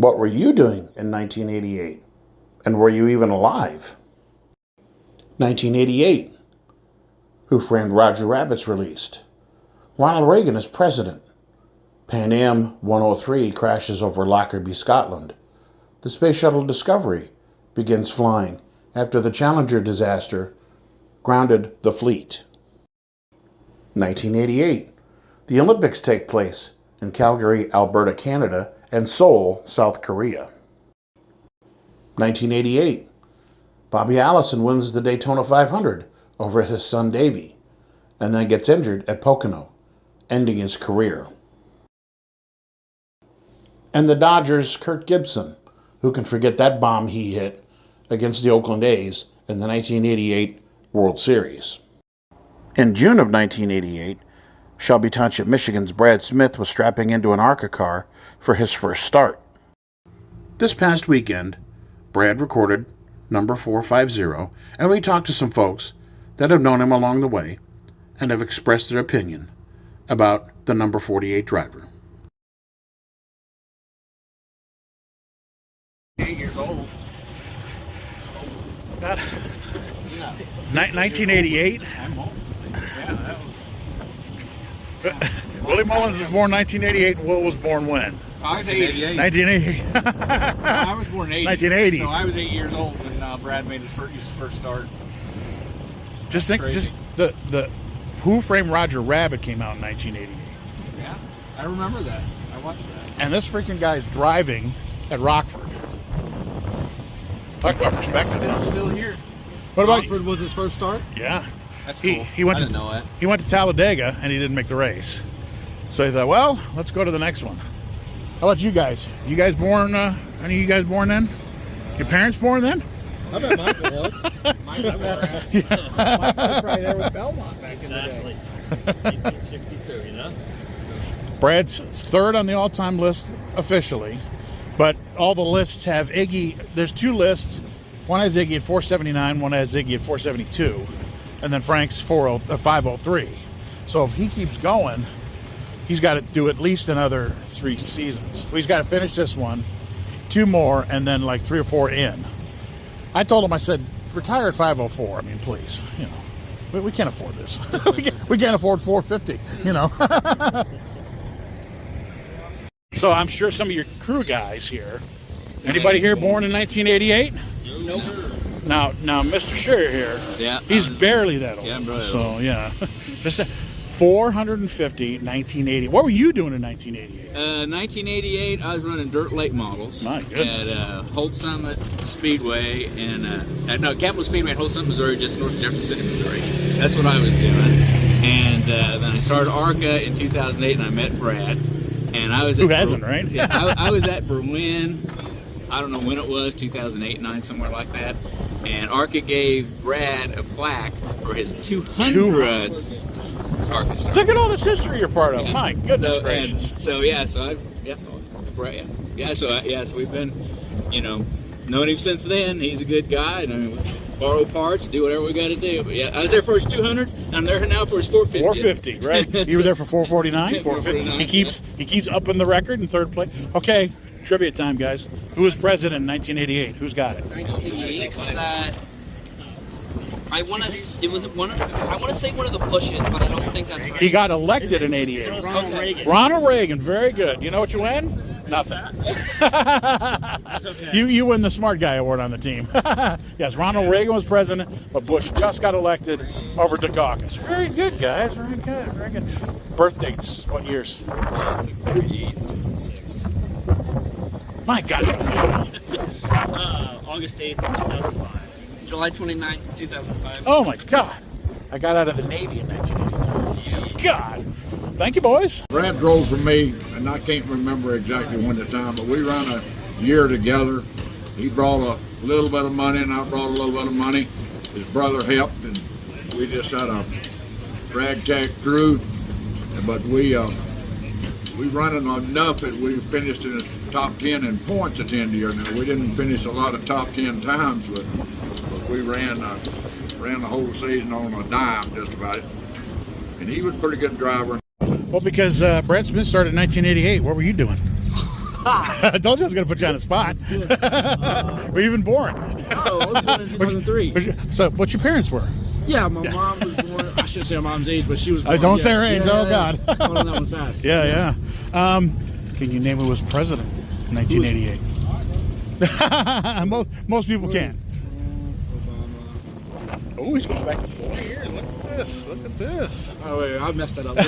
What were you doing in 1988? And were you even alive? 1988. Who Framed Roger Rabbit's released. Ronald Reagan is president. Pan Am 103 crashes over Lockerbie, Scotland. The Space Shuttle Discovery begins flying after the Challenger disaster grounded the fleet. 1988. The Olympics take place in Calgary, Alberta, Canada, and Seoul, South Korea. 1988. Bobby Allison wins the Daytona 500 over his son Davey, and then gets injured at Pocono, ending his career. And the Dodgers' Kirk Gibson, who can forget that bomb he hit against the Oakland A's in the 1988 World Series. In June of 1988, Shelby Township, Michigan's Brad Smith was strapping into an ARCA car for his first start. This past weekend, Brad recorded number 450, and we talked to some folks that have known him along the way and have expressed their opinion about the number 48 driver. 8 years old. 1988. Yeah, that was. Willie Mullins was born 1988, and Will was born when? I was 80. 1988. I was born in 80. 1980. So I was 8 years old when Brad made his first start. Just think, Crazy. just the Who Framed Roger Rabbit came out in 1988, Yeah, I remember that. I watched that. and this freaking guy's driving at Rockford. Talk about perspective. Still here. What about Rockford was his first start. Yeah, That's cool. he went I to didn't know that. he went to Talladega and he didn't make the race, so he thought, well, let's go to the next one. How about you guys? You guys born? Any of you guys born then? Your parents born then? I bet Michael was. Michael was. Michael was right there with Belmont back Exactly. 1862, you know? Brad's third on the all-time list officially, but all the lists have Iggy. There's two lists. One has Iggy at 479, one has Iggy at 472, and then Frank's 503. So if he keeps going, he's got to do at least another 3 seasons. He's got to finish this one, 2 more, and then like 3 or 4 in. I told him, I said, retire at 504. I mean, please, you know, we can't afford this. we can't afford 450, you know. So I'm sure some of your crew guys here. Anybody here born in 1988? Nope. Now, Mr. Shearer here. Yeah. He's barely that old. Yeah, I'm barely so yeah, just 450, 1980. What were you doing in 1988? 1988, I was running dirt late models. My goodness. At Holt Summit Speedway and Capital Speedway in Holt Summit, Missouri, just north of Jefferson City, Missouri. That's what I was doing. And then I started ARCA in 2008, and I met Brad. And I was at Who hasn't, right? Yeah, I was at Berlin. I don't know when it was, 2008, 9, somewhere like that. And ARCA gave Brad a plaque for his 200th ARCA start. Look at all this history you're part of. Yeah. My goodness So gracious. We've been, known him since then. He's a good guy. And I mean, we borrow parts, do whatever we got to do. But yeah, I was there for his 200. I'm there now for his 450. 450, right? You were there for 449, 450. He keeps upping the record in third place. Okay, trivia time, guys. Who was president in 1988? Who's got it? 1988 was that? I want to say one of the Bushes, but I don't think that's right. He got elected in 88. Ronald Reagan. Ronald Reagan, very good. You know what you win? Nothing. That's okay. You win the smart guy award on the team. Yes, Ronald Reagan was president, but Bush just got elected over Dukakis. Very good, guys. Very good. Very good. Birth dates? What years? February 8th, 2006. My God. August 8th, 2005. July 29th, 2005. Oh my God. I got out of the Navy in 1989. God. Thank you, boys. Brad drove for me, and I can't remember exactly when the time, but we ran a year together. He brought a little bit of money, and I brought a little bit of money. His brother helped, and we just had a ragtag crew. But we running enough that we finished in the top 10 in points at the end of the year. Now, we didn't finish a lot of top 10 times, but we ran the whole season on a dime, just about it. And he was a pretty good driver. Well, because Brad Smith started in 1988. What were you doing? I told you I was going to put you on the spot. Were you even born? Oh, I was born in 2003. So, what your parents were? Yeah, my mom was born. I shouldn't say her mom's age, but she was born. Don't say her age. Oh, God. Going on that one fast. Yeah. Can you name who was president in 1988? Most people can. Obama. Oh, he's going back to 4 years. Look at this. Look at this. Oh, wait, I messed that up. Wait.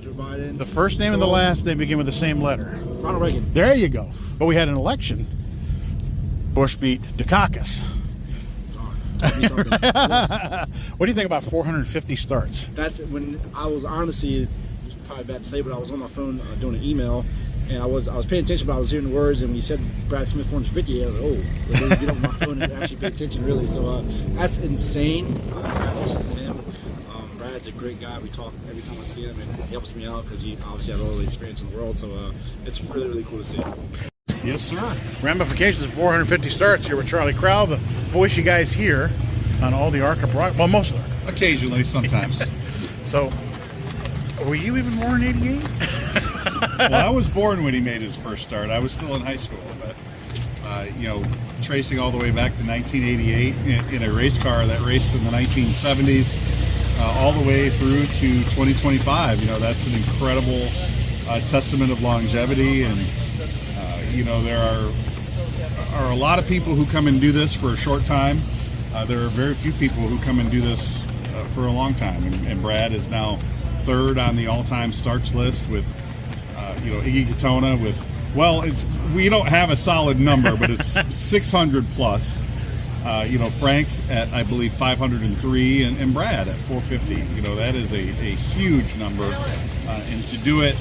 Joe Biden. The first name and the last name begin with the same letter. Ronald Reagan. There you go. But we had an election. Bush beat Dukakis. Yes. What do you think about 450 starts? That's when I was honestly, it's probably bad to say, but I was on my phone doing an email, and I was paying attention, but I was hearing the words, and when you said Brad Smith 450, I was like, oh, let me get on my phone and actually pay attention, really. So that's insane. I listen to him. Brad's a great guy. We talk every time I see him, and he helps me out because he obviously has all the experience in the world. So it's really, really cool to see him. Yes, sir. Ramifications of 450 starts here with Charlie Krall, the voice you guys hear on all the ARCA broadcasts. Well, most of them. Occasionally, sometimes. So, were you even born in 88? Well, I was born when he made his first start. I was still in high school, but tracing all the way back to 1988 in a race car that raced in the 1970s, all the way through to 2025. That's an incredible testament of longevity, and there are a lot of people who come and do this for a short time. There are very few people who come and do this for a long time, and Brad is now third on the all-time starts list with Iggy Katona with, we don't have a solid number, but it's 600 plus. Frank at, I believe, 503, and Brad at 450. That is a huge number, and to do it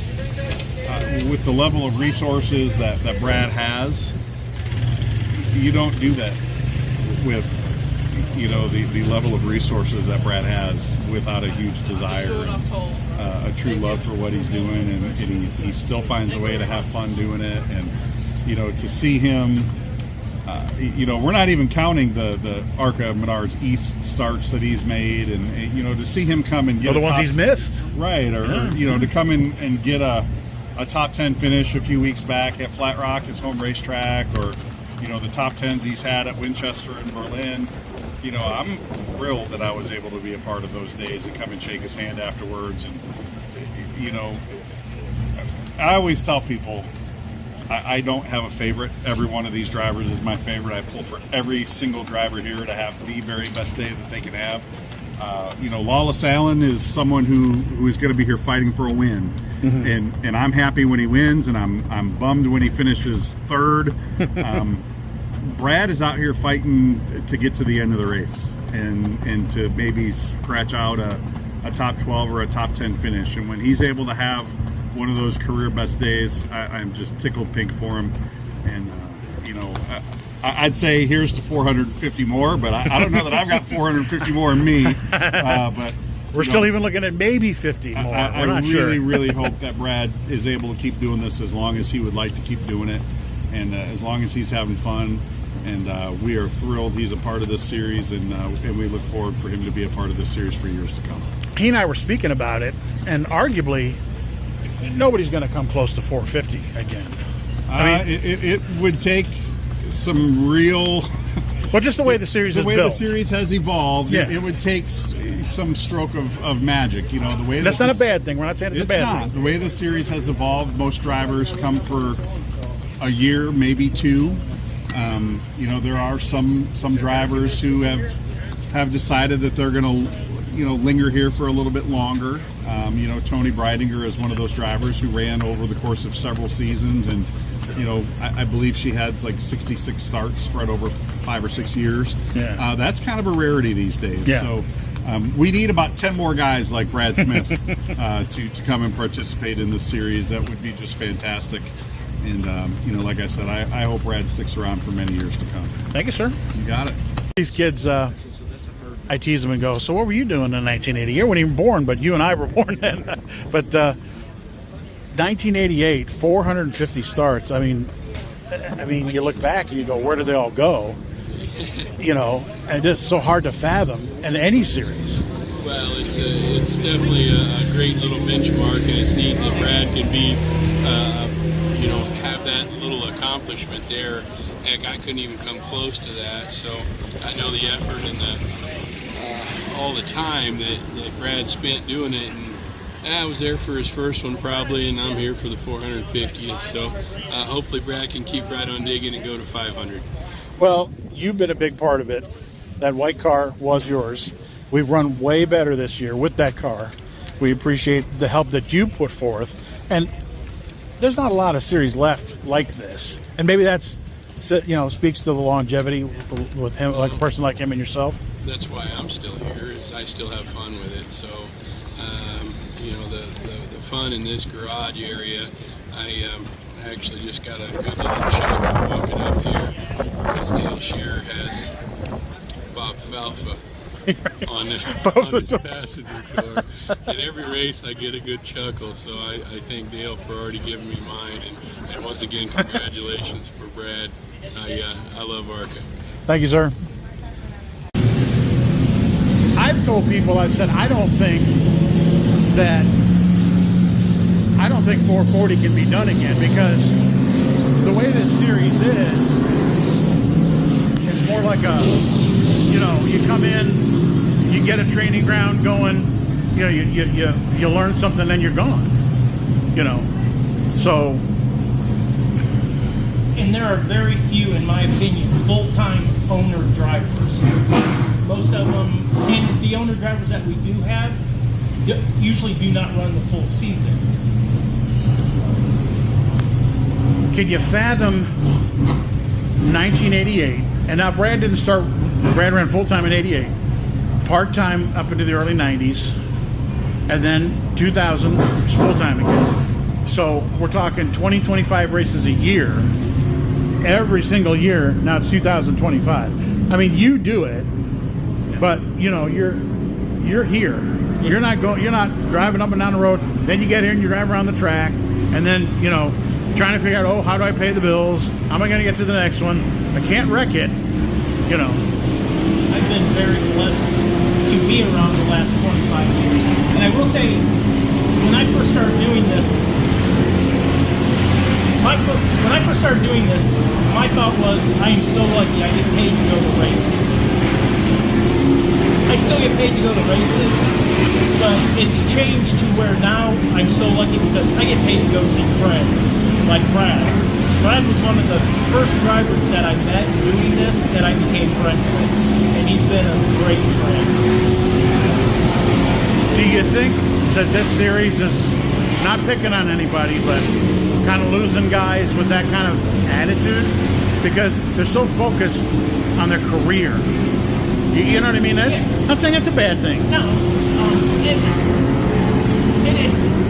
with the level of resources that Brad has, you don't do that with the level of resources that Brad has without a huge desire and a true love for what he's doing, and he still finds a way to have fun doing it. And to see him, we're not even counting the ARCA Menards East starts that he's made, and to see him come and get the ones he's missed, right? Or to come in and get a top 10 finish a few weeks back at Flat Rock, his home racetrack, or the top 10s he's had at Winchester and Berlin. I'm thrilled that I was able to be a part of those days and come and shake his hand afterwards. And I always tell people I don't have a favorite. Every one of these drivers is my favorite. I pull for every single driver here to have the very best day that they can have. Lawless Allen is someone who is going to be here fighting for a win, and I'm happy when he wins, and I'm bummed when he finishes third. Brad is out here fighting to get to the end of the race and to maybe scratch out a top 12 or a top 10 finish. And when he's able to have one of those career best days, I'm just tickled pink for him. And I'd say here's to 450 more, but I don't know that I've got 450 more in me. But we're still even looking at maybe 50 more. I really hope that Brad is able to keep doing this as long as he would like to keep doing it, and as long as he's having fun. And we are thrilled he's a part of this series, and we look forward for him to be a part of this series for years to come. He and I were speaking about it, and arguably nobody's going to come close to 450 again. It would take some real... Well, just the way the series is built. The way the series has evolved, yeah. It would take some stroke of magic. The way that's not a bad thing. We're not saying it's a bad thing. The way the series has evolved, most drivers come for a year, maybe two. There are some drivers who have decided that they're going to linger here for a little bit longer. Tony Breidinger is one of those drivers who ran over the course of several seasons, and I believe she had like 66 starts spread over 5 or 6 years. Yeah. That's kind of a rarity these days. Yeah. So we need about 10 more guys like Brad Smith to come and participate in this series. That would be just fantastic. And, like I said, I hope Brad sticks around for many years to come. Thank you, sir. You got it. These kids, I tease them and go, so what were you doing in 1980? You weren't even born, but you and I were born then. But 1988, 450 starts. I mean, you look back and you go, where did they all go? And it's so hard to fathom in any series. Well, it's definitely a great little benchmark, and it's neat that Brad can be you know, have that little accomplishment there. Heck, I couldn't even come close to that. So I know the effort and all the time that Brad spent doing it. And I was there for his first one probably, and I'm here for the 450th. So hopefully Brad can keep right on digging and go to 500. Well, you've been a big part of it. That white car was yours. We've run way better this year with that car. We appreciate the help that you put forth. And there's not a lot of series left like this. And maybe that's, you know, speaks to the longevity with him, like a person like him and yourself. That's why I'm still here, is I still have fun with it. So, you know, the fun in this garage area, I actually just got a good little shock walking up here because Dale Shearer has Bob Falfa on his passenger car. In every race, I get a good chuckle, so I thank Dale for already giving me mine. And once again, congratulations for Brad. I love ARCA. Thank you, sir. I've told people, I've said, I don't think 440 can be done again, because the way this series is, it's more like a, you know, you come in, you get a training ground going, you know, you learn something, then you're gone, you know, so. And there are very few, in my opinion, full-time owner drivers. Most of them, and the owner drivers that we do have, usually do not run the full season. Can you fathom 1988? And now Brad didn't start, Brad ran full-time in 88, part-time up into the early 90s, and then 2000 full-time again. So we're talking 20-25 races a year, every single year. Now it's 2025. I mean, you do it, but you know, you're here. You're not driving up and down the road. Then you get here and you drive around the track, and then, you know, trying to figure out, oh, how do I pay the bills? How am I going to get to the next one? I can't wreck it, you know. I've been very blessed to be around the last 25 years. And I will say, when I first started doing this, my thought was, I am so lucky I get paid to go to races. I still get paid to go to races, but it's changed to where now I'm so lucky because I get paid to go see friends, like Brad. Brad was one of the first drivers that I met doing this that I became friends with, and he's been a great friend. Do you think that this series is, not picking on anybody, but kind of losing guys with that kind of attitude? Because they're so focused on their career. You know what I mean? That's not saying it's a bad thing. No.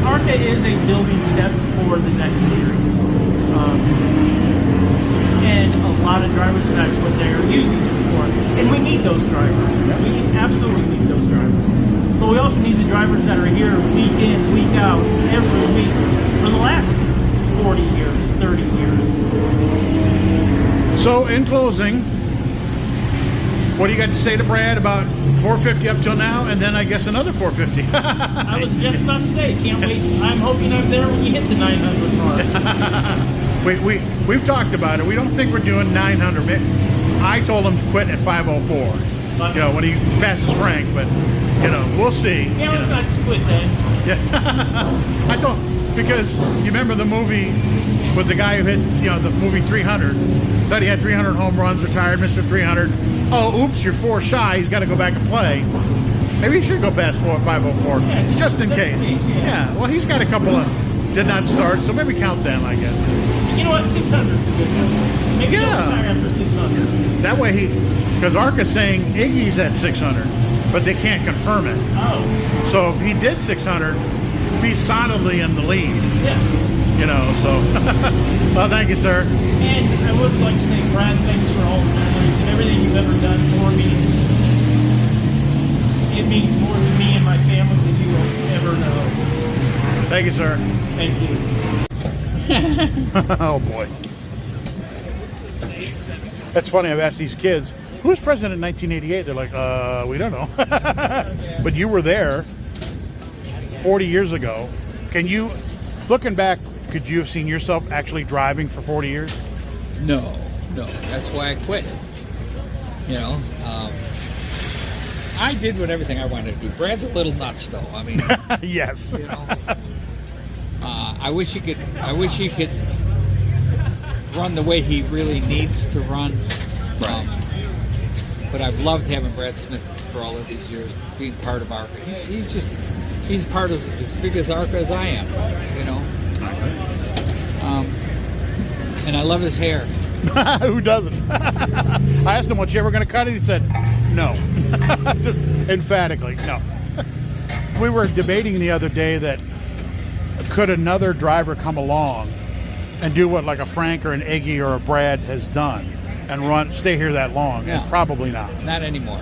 ARCA is a building step for the next series. And a lot of drivers, that's what they're using it for. And we need those drivers. We absolutely need those drivers. But we also need the drivers that are here week in, week out, every week for the last 40 years, 30 years. So, in closing, what do you got to say to Brad about 450 up till now, and then I guess another 450? I was just about to say, can't wait. I'm hoping I'm there when you hit the 900 mark. We've talked about it. We don't think we're doing 900. I told him to quit at 504. You know, when he passes Frank, but you know, we'll see. Yeah, let's not split then. Yeah, I told, because you remember the movie with the guy who hit, you know, the movie 300. Thought he had 300 home runs, retired, Mr. 300. Oh, oops, you're 4 shy. He's got to go back and play. Maybe he should go past 504, just in case. Yeah, well, he's got a couple of did not start, so maybe count them, I guess. You know what? 600 is a good number. Maybe he'll retire after 600. That way because ARCA's saying Iggy's at 600, but they can't confirm it. Oh. So if he did 600, be solidly in the lead. Yes. You know, so. Well, thank you, sir. And I would like to say, Brad, thanks for all the memories and everything you've ever done for me. It means more to me and my family than you will ever know. Thank you, sir. Thank you. Oh, boy. That's funny. I've asked these kids, who was president in 1988? They're like, we don't know. But you were there 40 years ago. Can you, looking back could you have seen yourself actually driving for 40 years? No. That's why I quit. You know, I did everything I wanted to do. Brad's a little nuts, though. I mean, yes. You know, I wish he could run the way he really needs to run. But I've loved having Brad Smith for all of these years, being part of ARCA. He's part of as big as ARCA as I am, you know. And I love his hair. Who doesn't? I asked him, "What, you ever going to cut it?" He said, "No." Just emphatically, no. We were debating the other day that could another driver come along and do what like a Frank or an Iggy or a Brad has done and stay here that long? No. And probably not. Not anymore.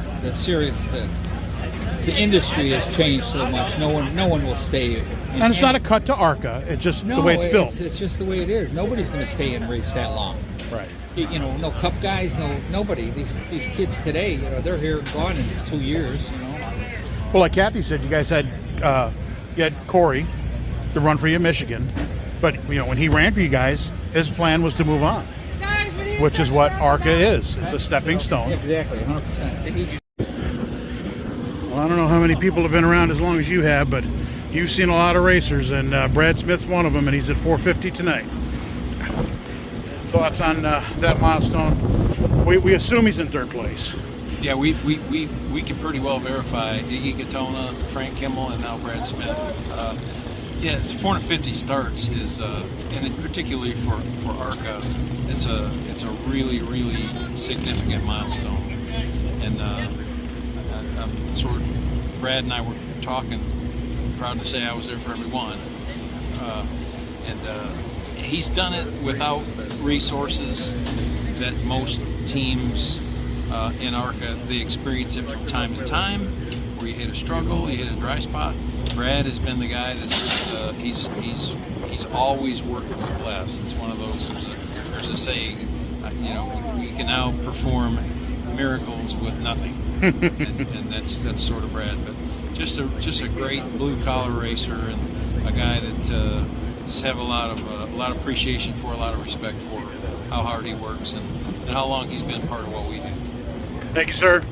The industry has changed so much. No one will stay. And it's not a cut to ARCA. It's just the way it's built. It's just the way it is. Nobody's going to stay and race that long. Right. You know, no cup guys, nobody. These kids today, you know, they're here and gone in 2 years. You know. Well, like Kathy said, you guys had Corey to run for you in Michigan, but you know when he ran for you guys, his plan was to move on, which is what ARCA is. It's a stepping stone. Exactly, 100%. Well, I don't know how many people have been around as long as you have, but you've seen a lot of racers, and Brad Smith's one of them, and he's at 450 tonight. Thoughts on that milestone? We assume he's in third place. Yeah, we can pretty well verify Iggy Katona, Frank Kimmel, and now Brad Smith. Yeah, it's 450 starts is, and particularly for ARCA, it's a really significant milestone. And I'm Brad and I were talking. Proud to say I was there for every one. He's done it without resources that most teams in ARCA, they experience it from time to time, where you hit a struggle, you hit a dry spot. Brad has been the guy that's just, he's always worked with less. It's one of those, there's a saying, you know, we can now perform miracles with nothing. and that's sort of Brad, but just a great blue collar racer and a guy that just have a lot of appreciation for, a lot of respect for how hard he works and how long he's been part of what we do. Thank you, sir.